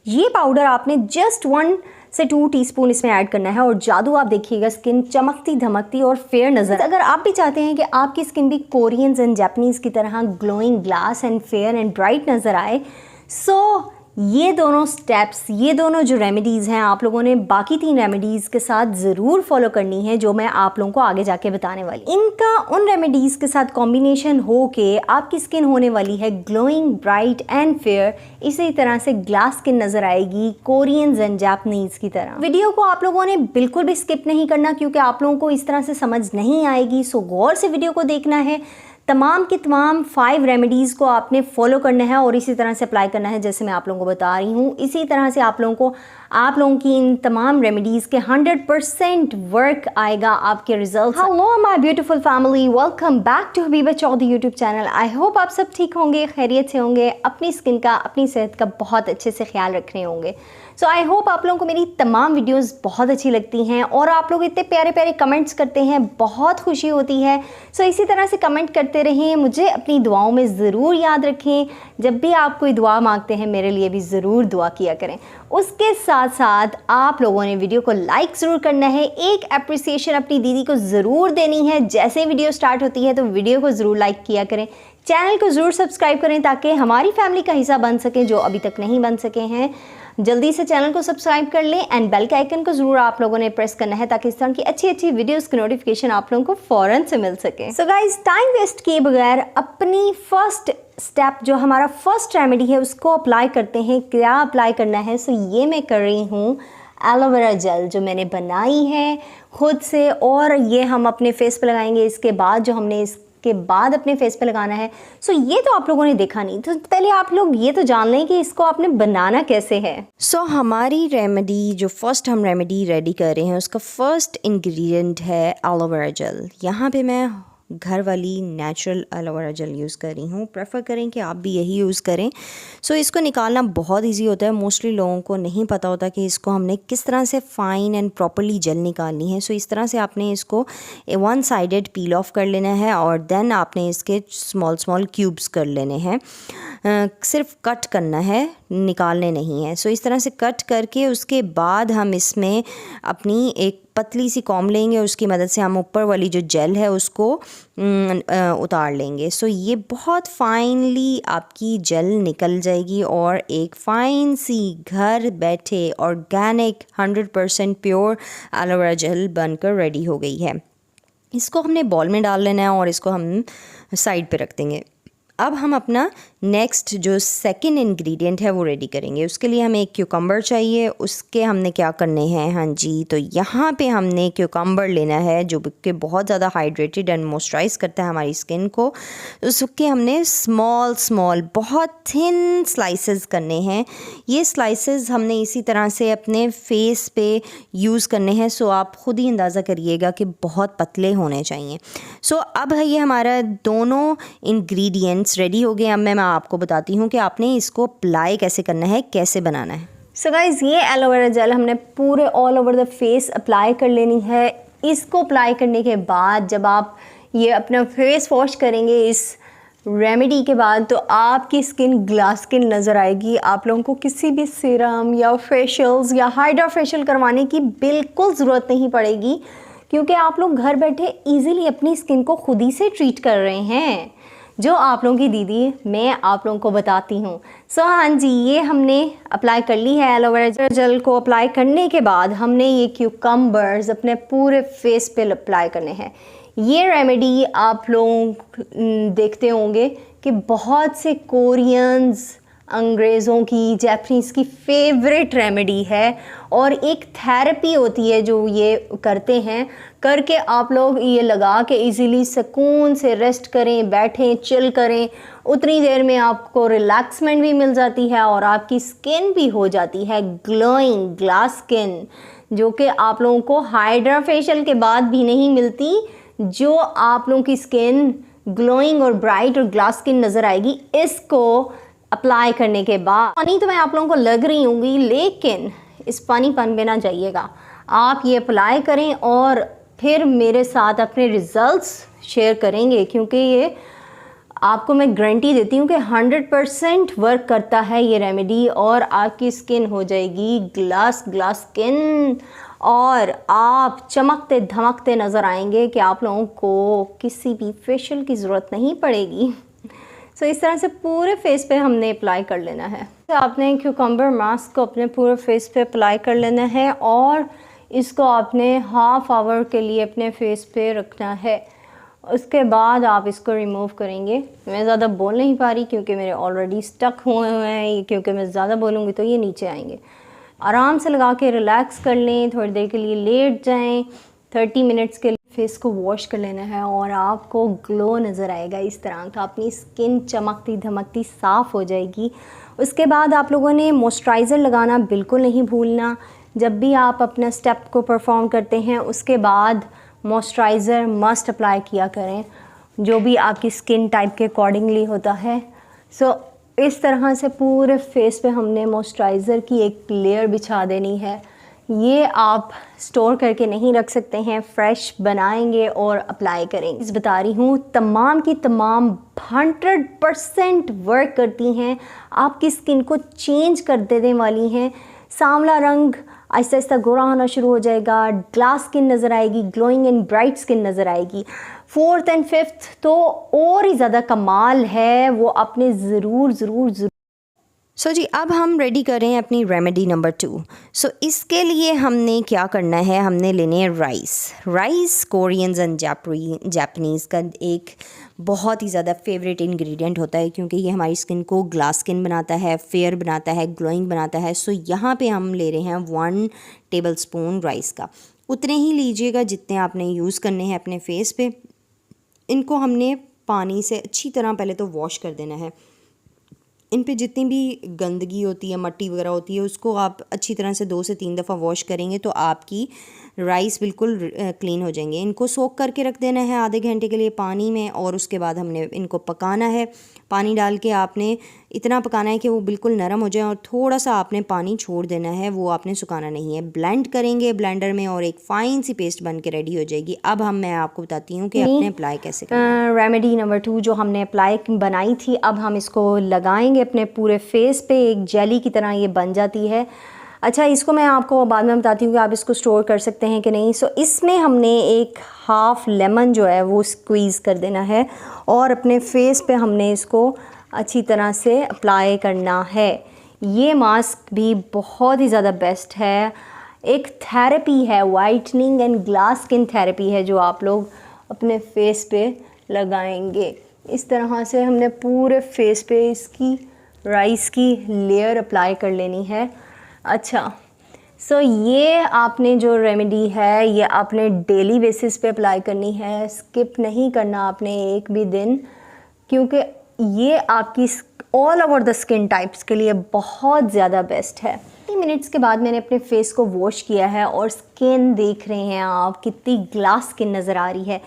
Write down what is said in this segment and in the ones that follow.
ये पाउडर आपने जस्ट 1 से 2 टीस्पून इसमें ऐड करना है और जादू आप देखिएगा, स्किन चमकती धमकती और फेयर नज़र। अगर आप भी चाहते हैं कि आपकी स्किन भी कोरियंस एंड जापानीज़ की तरह glowing glass and fair and bright नज़र आए, सो ये दोनों स्टेप्स, ये दोनों जो रेमेडीज़ हैं आप लोगों ने बाकी 3 रेमेडीज़ के साथ ज़रूर फॉलो करनी है, जो मैं आप लोगों को आगे जाके बताने वाली। इनका उन रेमेडीज़ के साथ कॉम्बिनेशन हो के आपकी स्किन होने वाली है ग्लोइंग, ब्राइट एंड फेयर, इसी तरह से ग्लास स्किन नज़र आएगी कोरियंस एंड जापानीज़ की तरह। वीडियो को आप लोगों ने बिल्कुल भी स्किप नहीं करना, क्योंकि आप लोगों को इस तरह से समझ नहीं आएगी। सो गौर से वीडियो को देखना है। तमाम की तमाम 5 रेमेडीज़ को आपने फॉलो करना है और इसी तरह से अप्लाई करना है जैसे मैं आप लोगों को बता रही हूँ। इसी तरह से आप लोगों की इन तमाम रेमेडीज़ के 100% वर्क आएगा आपके result. Hello my beautiful family, welcome back to Habiba Chaudhary YouTube channel. I hope आप सब ठीक होंगे, खैरियत से होंगे, अपनी स्किन का, अपनी सेहत का बहुत अच्छे से ख्याल रख रहे होंगे। सो आई होप आप लोगों को मेरी तमाम वीडियोस बहुत अच्छी लगती हैं और आप लोग इतने प्यारे प्यारे कमेंट्स करते हैं, बहुत खुशी होती है। सो इसी तरह से कमेंट करते रहें, मुझे अपनी दुआओं में ज़रूर याद रखें। जब भी आप कोई दुआ मांगते हैं मेरे लिए भी ज़रूर दुआ किया करें। उसके साथ साथ आप लोगों ने वीडियो को लाइक ज़रूर करना है, एक अप्रिसिएशन अपनी दीदी को ज़रूर देनी है। जैसे वीडियो स्टार्ट होती है तो वीडियो को ज़रूर लाइक किया करें, चैनल को ज़रूर सब्सक्राइब करें ताकि हमारी फैमिली का हिस्सा बन सकें जो अभी तक नहीं बन सके हैं। जल्दी से चैनल को सब्सक्राइब कर लें एंड बेल के आइकन को ज़रूर आप लोगों ने प्रेस करना है ताकि इस तरह की अच्छी अच्छी वीडियोस की नोटिफिकेशन आप लोगों को फ़ौरन से मिल सके। सो गाइस, टाइम वेस्ट किए बगैर अपनी फर्स्ट स्टेप जो हमारा फर्स्ट रेमेडी है उसको अप्लाई करते हैं। क्या अप्लाई करना है? सो ये मैं कर रही हूँ एलोवेरा जेल जो मैंने बनाई है खुद से, और ये हम अपने फेस पे लगाएंगे। इसके बाद जो हमने के बाद अपने फेस पे लगाना है। सो ये तो आप लोगों ने देखा नहीं, तो पहले आप लोग ये तो जान लें कि इसको आपने बनाना कैसे है। सो हमारी रेमेडी जो फर्स्ट हम रेमेडी रेडी कर रहे हैं उसका फर्स्ट इंग्रेडिएंट है एलोवेरा जेल। यहाँ पे मैं घर वाली नेचुरल एलोवेरा जेल यूज़ कर रही हूँ। प्रेफर करें कि आप भी यही यूज़ करें। सो इसको निकालना बहुत इजी होता है। मोस्टली लोगों को नहीं पता होता कि इसको हमने किस तरह से फ़ाइन एंड प्रॉपरली जेल निकालनी है। सो इस तरह से आपने इसको 1 साइडेड पील ऑफ कर लेना है और देन आपने इसके स्मॉल क्यूब्स कर लेने हैं। सिर्फ कट करना है, निकालने नहीं है। सो इस तरह से कट करके उसके बाद हम इसमें अपनी एक पतली सी कॉम्ब लेंगे, उसकी मदद से हम ऊपर वाली जो जेल है उसको उतार लेंगे। सो ये बहुत फाइनली आपकी जेल निकल जाएगी और एक फ़ाइन सी घर बैठे ऑर्गेनिक 100% प्योर एलोवेरा जेल बनकर रेडी हो गई है। इसको हमने बॉल में डाल लेना है और इसको हम साइड पे रख देंगे। अब हम अपना नेक्स्ट जो सेकंड इंग्रेडिएंट है वो रेडी करेंगे। उसके लिए हमें एक क्यूकम्बर चाहिए। उसके हमने क्या करने हैं, हाँ जी, तो यहाँ पे हमने क्यूकम्बर लेना है जो कि बहुत ज़्यादा हाइड्रेटेड एंड मॉइस्चराइज करता है हमारी स्किन को। उसके हमने स्मॉल बहुत थिन स्लाइसेस करने हैं। ये स्लाइसेस हमने इसी तरह से अपने फेस पे यूज़ करने हैं। सो आप ख़ुद ही अंदाज़ा करिएगा कि बहुत पतले होने चाहिए। सो अब है ये हमारा दोनों इंग्रेडिएंट्स रेडी हो गए। अब मैं आपको बताती हूँ कि आपने इसको अप्लाई कैसे करना है, कैसे बनाना है। सो गाइस, ये एलोवेरा जेल हमने पूरे all over the face apply कर लेनी है। इसको अप्लाई करने के बाद जब आप ये अपना फेस वॉश करेंगे इस रेमेडी के बाद, तो आपकी स्किन ग्लास स्किन नज़र आएगी। आप लोगों को किसी भी सीरम या फेशियल्स या हाइड्रा फेशियल करवाने की बिल्कुल ज़रूरत नहीं पड़ेगी, क्योंकि आप लोग घर बैठे ईज़िली अपनी स्किन को खुद ही से ट्रीट कर रहे हैं, जो आप लोगों की दीदी मैं आप लोगों को बताती हूँ। सो हाँ जी, ये हमने अप्लाई कर ली है। एलोवेरा जेल को अप्लाई करने के बाद हमने ये क्यूकम्बर्स अपने पूरे फेस पे अप्लाई करने हैं। ये रेमेडी आप लोग देखते होंगे कि बहुत से कोरियंस, अंग्रेज़ों की, जापानीज़ की फेवरेट रेमेडी है और एक थेरेपी होती है जो ये करते हैं। करके आप लोग ये लगा के इजीली सुकून से रेस्ट करें, बैठें, चिल करें। उतनी देर में आपको रिलैक्समेंट भी मिल जाती है और आपकी स्किन भी हो जाती है ग्लोइंग ग्लास स्किन, जो कि आप लोगों को हाइड्रा फेशियल के बाद भी नहीं मिलती। जो आप लोगों की स्किन ग्लोइंग और ब्राइट और ग्लास स्किन नज़र आएगी इसको अप्लाई करने के बाद। पानी तो मैं आप लोगों को लग रही होंगी, लेकिन इस पानीपन पे ना जाइएगा। आप ये अप्लाई करें और फिर मेरे साथ अपने रिज़ल्ट्स शेयर करेंगे, क्योंकि ये आपको मैं गारंटी देती हूँ कि 100% वर्क करता है ये रेमेडी, और आपकी स्किन हो जाएगी ग्लास स्किन, और आप चमकते धमकते नज़र आएंगे कि आप लोगों को किसी भी फेशियल की ज़रूरत नहीं पड़ेगी। सो इस तरह से पूरे फेस पे हमने अप्लाई कर लेना है। तो आपने क्यूकम्बर मास्क को अपने पूरे फेस पे अप्लाई कर लेना है, और इसको आपने हाफ आवर के लिए अपने फेस पे रखना है। उसके बाद आप इसको रिमूव करेंगे। मैं ज़्यादा बोल नहीं पा रही क्योंकि मेरे ऑलरेडी स्टक हुए हैं, क्योंकि मैं ज़्यादा बोलूँगी तो ये नीचे आएंगे। आराम से लगा के रिलैक्स कर लें, थोड़ी देर के लिए लेट जाएं, 30 मिनट्स के लिए फेस को वॉश कर लेना है, और आपको ग्लो नज़र आएगा इस तरह का। अपनी स्किन चमकती धमकती साफ़ हो जाएगी। उसके बाद आप लोगों ने मॉइस्चराइज़र लगाना बिल्कुल नहीं भूलना। जब भी आप अपना स्टेप को परफॉर्म करते हैं उसके बाद मॉइस्चराइज़र मस्ट अप्लाई किया करें, जो भी आपकी स्किन टाइप के अकॉर्डिंगली होता है। सो इस तरह से पूरे फेस पे हमने मॉइस्चराइज़र की एक लेयर बिछा देनी है। ये आप स्टोर करके नहीं रख सकते हैं, फ्रेश बनाएंगे और अप्लाई करेंगे। इस बता रही हूँ तमाम की तमाम 100% वर्क करती हैं, आपकी स्किन को चेंज कर देने वाली हैं। सांवला रंग आहिस्ता आहिस्ता गोरा होना शुरू हो जाएगा, ग्लास स्किन नज़र आएगी, ग्लोइंग एंड ब्राइट स्किन नज़र आएगी। 4th एंड 5th तो और ही ज़्यादा कमाल है, वो आपने ज़रूर सो जी अब हम रेडी करें अपनी रेमेडी नंबर 2। सो इसके लिए हमने क्या करना है, हमने लेने हैं राइस कोरियंस एंड जापानीज़ का एक बहुत ही ज़्यादा फेवरेट इंग्रेडिएंट होता है, क्योंकि ये हमारी स्किन को ग्लास स्किन बनाता है, फेयर बनाता है, ग्लोइंग बनाता है। सो यहाँ पे हम ले रहे हैं 1 टेबलस्पून राइस का। उतने ही लीजिएगा जितने आपने यूज़ करने हैं अपने फेस पे। इनको हमने पानी से अच्छी तरह पहले तो वॉश कर देना है। इन पे जितनी भी गंदगी होती है, मट्टी वगैरह होती है, उसको आप अच्छी तरह से 2 से 3 दफ़ा वॉश करेंगे तो आपकी राइस बिल्कुल क्लीन हो जाएंगे। इनको सोक करके रख देना है आधे घंटे के लिए पानी में, और उसके बाद हमने इनको पकाना है। पानी डाल के आपने इतना पकाना है कि वो बिल्कुल नरम हो जाए, और थोड़ा सा आपने पानी छोड़ देना है, वो आपने सुखाना नहीं है। ब्लेंड करेंगे ब्लेंडर में और एक फ़ाइन सी पेस्ट बन के रेडी हो जाएगी। अब मैं आपको बताती हूँ कि आपने अप्लाई कैसे करना। रेमेडी नंबर 2 जो हमने अप्लाई बनाई थी, अब हम इसको लगाएंगे अपने पूरे फेस पे। एक जेली की तरह ये बन जाती है। अच्छा, इसको मैं आपको बाद में बताती हूँ कि आप इसको स्टोर कर सकते हैं कि नहीं। सो इसमें हमने एक हाफ़ लेमन जो है वो स्क्वीज़ कर देना है, और अपने फेस पे हमने इसको अच्छी तरह से अप्लाई करना है। ये मास्क भी बहुत ही ज़्यादा बेस्ट है, एक थेरेपी है, whitening and glass skin therapy है, जो आप लोग अपने फेस पे लगाएंगे। इस तरह से हमने पूरे फेस पे इसकी राइस की लेयर अप्लाई कर लेनी है। अच्छा, सो ये आपने जो रेमेडी है ये आपने डेली बेसिस पे अप्लाई करनी है, स्किप नहीं करना आपने एक भी दिन, क्योंकि ये आपकी all over the skin types के लिए बहुत ज़्यादा बेस्ट है। 30 मिनट्स के बाद मैंने अपने फेस को वॉश किया है, और स्किन देख रहे हैं आप कितनी ग्लास स्किन नज़र आ रही है।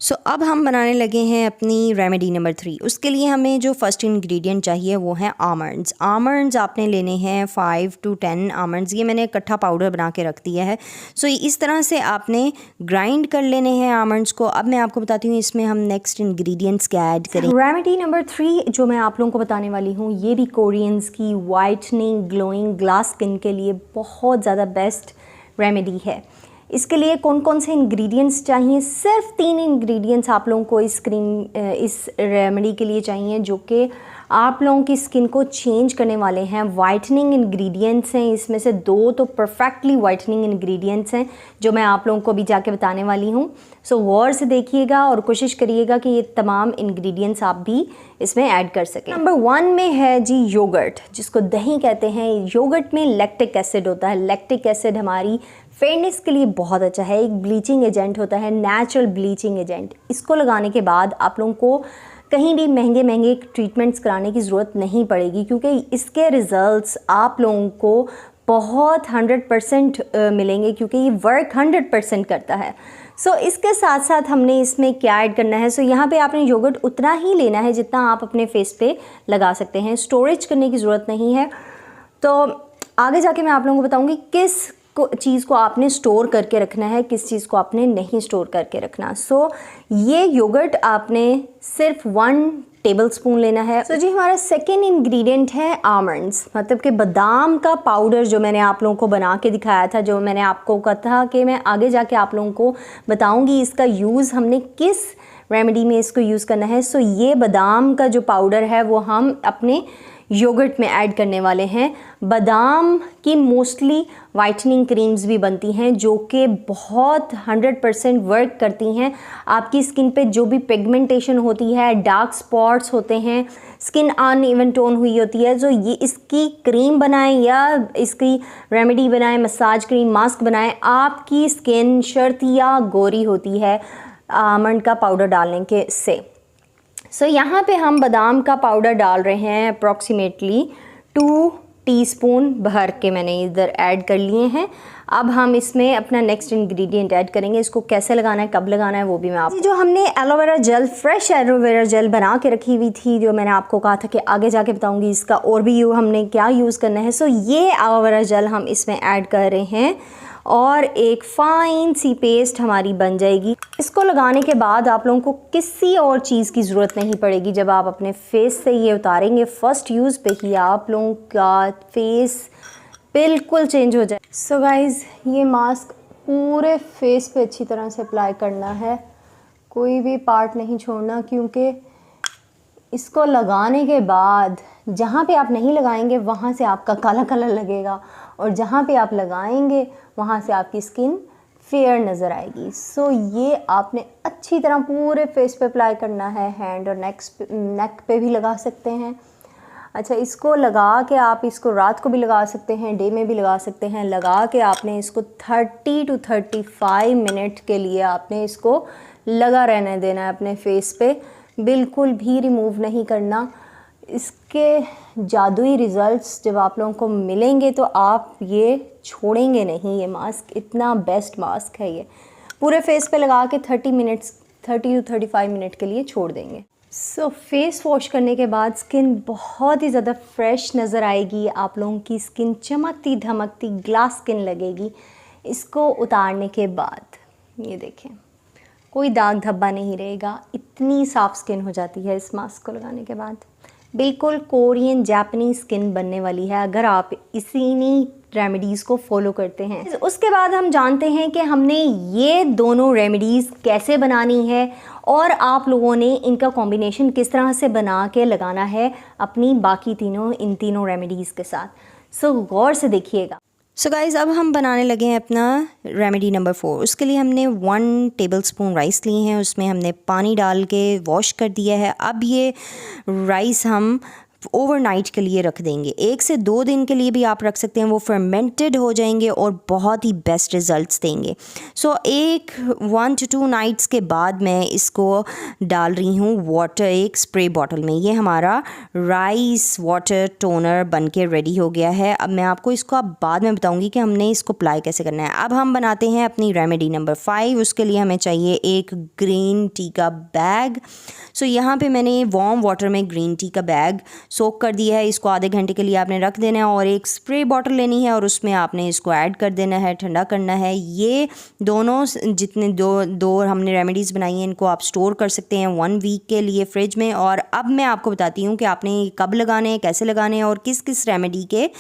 सो अब हम बनाने लगे हैं अपनी रेमेडी नंबर 3। उसके लिए हमें जो फर्स्ट इंग्रेडिएंट चाहिए वो है आमंड्स। आमंड्स आपने लेने हैं 5 to 10 आमंड्स। ये मैंने इकट्ठा पाउडर बना के रख दिया है। सो इस तरह से आपने ग्राइंड कर लेने हैं आमंड्स को। अब मैं आपको बताती हूँ इसमें हम नेक्स्ट इंग्रेडिएंट्स क्या ऐड करें। रेमेडी नंबर 3 जो मैं आप लोगों को बताने वाली हूँ, ये भी कोरियंस की वाइटनिंग ग्लोइंग ग्लास स्किन के लिए बहुत ज़्यादा बेस्ट रेमेडी है। इसके लिए कौन कौन से इंग्रेडिएंट्स चाहिए? सिर्फ 3 इंग्रेडिएंट्स आप लोगों को इस रेमेडी के लिए चाहिए, जो कि आप लोगों की स्किन को चेंज करने वाले हैं। वाइटनिंग इंग्रेडिएंट्स हैं, इसमें से 2 तो परफेक्टली वाइटनिंग इंग्रेडिएंट्स हैं, जो मैं आप लोगों को भी जाके बताने वाली हूँ। सो गौर से देखिएगा और कोशिश करिएगा कि ये तमाम इंग्रेडिएंट्स आप भी इसमें ऐड कर सकें। नंबर 1 में है जी योगर्ट, जिसको दही कहते हैं। योगर्ट में लैक्टिक एसिड होता है। लैक्टिक एसिड हमारी फेयरनेस के लिए बहुत अच्छा है, एक ब्लीचिंग एजेंट होता है, नेचुरल ब्लीचिंग एजेंट। इसको लगाने के बाद आप लोगों को कहीं भी महंगे ट्रीटमेंट्स कराने की ज़रूरत नहीं पड़ेगी, क्योंकि इसके रिज़ल्ट्स आप लोगों को बहुत 100% मिलेंगे, क्योंकि ये वर्क 100% करता है। सो इसके साथ साथ हमने इसमें क्या ऐड करना है? सो यहाँ पे आपने योगर्ट उतना ही लेना है जितना आप अपने फेस पे लगा सकते हैं। स्टोरेज करने की ज़रूरत नहीं है। तो आगे जाके मैं आप लोगों को बताऊँगी किस चीज़ को आपने स्टोर करके रखना है, किस चीज़ को आपने नहीं स्टोर करके रखना। सो ये योगर्ट आपने सिर्फ 1 टेबलस्पून लेना है। तो जी हमारा सेकेंड इंग्रेडिएंट है आमंड्स, मतलब कि बादाम का पाउडर जो मैंने आप लोगों को बना के दिखाया था, जो मैंने आपको कहा था कि मैं आगे जाके आप लोगों को बताऊंगी इसका यूज़ हमने किस रेमेडी में इसको यूज़ करना है। सो ये बादाम का जो पाउडर है वो हम अपने योगर्ट में ऐड करने वाले हैं। बादाम की मोस्टली वाइटनिंग क्रीम्स भी बनती हैं जो कि बहुत 100% वर्क करती हैं। आपकी स्किन पे जो भी पिगमेंटेशन होती है, डार्क स्पॉट्स होते हैं, स्किन अनइवन टोन हुई होती है, जो ये इसकी क्रीम बनाएं या इसकी रेमेडी बनाएं, मसाज क्रीम, मास्क बनाएं, आपकी स्किन शर्तिया गोरी होती है आमंड का पाउडर डालने के से। सो यहाँ पे हम बादाम का पाउडर डाल रहे हैं अप्रॉक्सीमेटली 2 टीस्पून भर के मैंने इधर ऐड कर लिए हैं। अब हम इसमें अपना नेक्स्ट इंग्रेडिएंट ऐड करेंगे। इसको कैसे लगाना है, कब लगाना है, वो भी मैं आप जो हमने aloe vera gel, fresh aloe vera gel बना के रखी हुई थी, जो मैंने आपको कहा था कि आगे जाके बताऊंगी इसका और भी हमने क्या यूज़ करना है। सो ये एलोवेरा जेल हम इसमें ऐड कर रहे हैं और एक फ़ाइन सी पेस्ट हमारी बन जाएगी। इसको लगाने के बाद आप लोगों को किसी और चीज़ की ज़रूरत नहीं पड़ेगी। जब आप अपने फेस से ये उतारेंगे फ़र्स्ट यूज़ पे ही आप लोगों का फेस बिल्कुल चेंज हो जाए। सो गाइज़ ये मास्क पूरे फेस पे अच्छी तरह से अप्लाई करना है, कोई भी पार्ट नहीं छोड़ना, क्योंकि इसको लगाने के बाद जहाँ पे आप नहीं लगाएंगे वहाँ से आपका काला काला लगेगा और जहाँ पे आप लगाएंगे वहाँ से आपकी स्किन फेयर नज़र आएगी। सो ये आपने अच्छी तरह पूरे फेस पे अप्लाई करना है, हैंड और नेक पे भी लगा सकते हैं। अच्छा, इसको लगा के आप इसको रात को भी लगा सकते हैं, डे में भी लगा सकते हैं। लगा के आपने इसको 30 to 35 मिनट के लिए आपने इसको लगा रहने देना है अपने फेस पे, बिल्कुल भी रिमूव नहीं करना। इसके जादुई रिज़ल्ट्स जब आप लोगों को मिलेंगे तो आप ये छोड़ेंगे नहीं। ये मास्क इतना बेस्ट मास्क है, ये पूरे फेस पे लगा के 30 to 35 मिनट के लिए छोड़ देंगे। सो फेस वॉश करने के बाद स्किन बहुत ही ज़्यादा फ्रेश नज़र आएगी। आप लोगों की स्किन चमकती धमकती ग्लास स्किन लगेगी। इसको उतारने के बाद ये देखें, कोई दाग धब्बा नहीं रहेगा, इतनी साफ़ स्किन हो जाती है इस मास्क को लगाने के बाद। बिल्कुल कोरियन जापानीज़ स्किन बनने वाली है अगर आप इसी रेमेडीज़ को फॉलो करते हैं। उसके बाद हम जानते हैं कि हमने ये दोनों रेमेडीज़ कैसे बनानी है और आप लोगों ने इनका कॉम्बिनेशन किस तरह से बना के लगाना है अपनी बाकी इन तीनों रेमेडीज़ के साथ। सो गौर से देखिएगा। सो गाइज़ अब हम बनाने लगे हैं अपना रेमेडी नंबर 4। उसके लिए हमने 1 टेबलस्पून राइस लिए हैं, उसमें हमने पानी डाल के वॉश कर दिया है। अब ये राइस हम ओवरनाइट के लिए रख देंगे। 1 से 2 दिन के लिए भी आप रख सकते हैं, वो फर्मेंटेड हो जाएंगे और बहुत ही बेस्ट रिज़ल्ट्स देंगे। सो 1 to 2 नाइट्स के बाद मैं इसको डाल रही हूँ वाटर एक स्प्रे बॉटल में। ये हमारा राइस वाटर टोनर बन के रेडी हो गया है। अब मैं आपको इसको अब बाद में बताऊँगी कि हमने इसको अप्लाई कैसे करना है। अब हम बनाते हैं अपनी रेमेडी नंबर 5। उसके लिए हमें चाहिए एक ग्रीन टी का बैग। सो यहाँ पे मैंने वार्म वाटर में ग्रीन टी का बैग सोक कर दिया है। इसको आधे घंटे के लिए आपने रख देना है और एक स्प्रे बॉटल लेनी है और उसमें आपने इसको ऐड कर देना है, ठंडा करना है। ये दोनों जितने दो हमने रेमेडीज़ बनाई हैं इनको आप स्टोर कर सकते हैं 1 वीक के लिए फ्रिज में। और अब मैं आपको बताती हूँ कि आपने कब लगाने हैं, कैसे लगाने हैं और किस किस रेमेडी के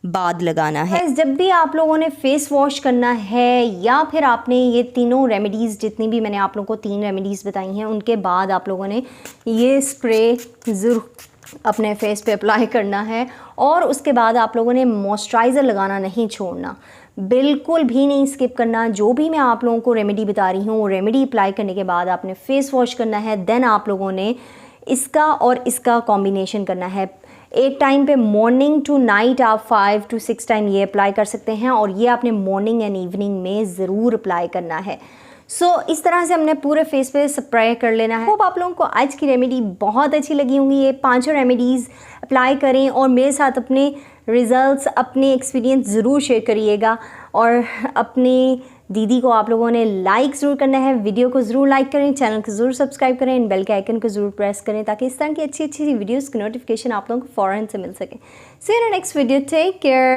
बाद लगाना है। जब भी आप लोगों ने फेस वॉश करना है या फिर आपने ये तीनों रेमेडीज़, जितनी भी मैंने आप लोगों को 3 रेमेडीज़ बताई हैं, उनके बाद आप लोगों ने ये स्प्रे ज़रूर अपने फेस पे अप्लाई करना है। और उसके बाद आप लोगों ने मॉइस्चराइज़र लगाना नहीं छोड़ना, बिल्कुल भी नहीं स्किप करना। जो भी मैं आप लोगों को रेमेडी बता रही हूँ वो रेमेडी अप्लाई करने के बाद आपने फेस वॉश करना है। देन आप लोगों ने इसका और इसका कॉम्बिनेशन करना है। एक टाइम पे मॉर्निंग टू नाइट आप 5 to 6 टाइम ये अप्लाई कर सकते हैं और ये आपने मॉर्निंग एंड इवनिंग में ज़रूर अप्लाई करना है। सो इस तरह से हमने पूरे फेस पे स्प्रे कर लेना है। होप आप लोगों को आज की रेमेडी बहुत अच्छी लगी होंगी। ये 5 रेमेडीज़ अप्लाई करें और मेरे साथ अपने रिज़ल्ट्स, अपने एक्सपीरियंस ज़रूर शेयर करिएगा। और अपनी दीदी को आप लोगों ने लाइक ज़रूर करना है, वीडियो को ज़रूर लाइक करें, चैनल को ज़रूर सब्सक्राइब करें, एंड बेल के आइकन को ज़रूर प्रेस करें ताकि इस तरह की अच्छी अच्छी वीडियोज़ की नोटिफिकेशन आप लोगों को फ़ौरन से मिल सके। See you in next video, take care.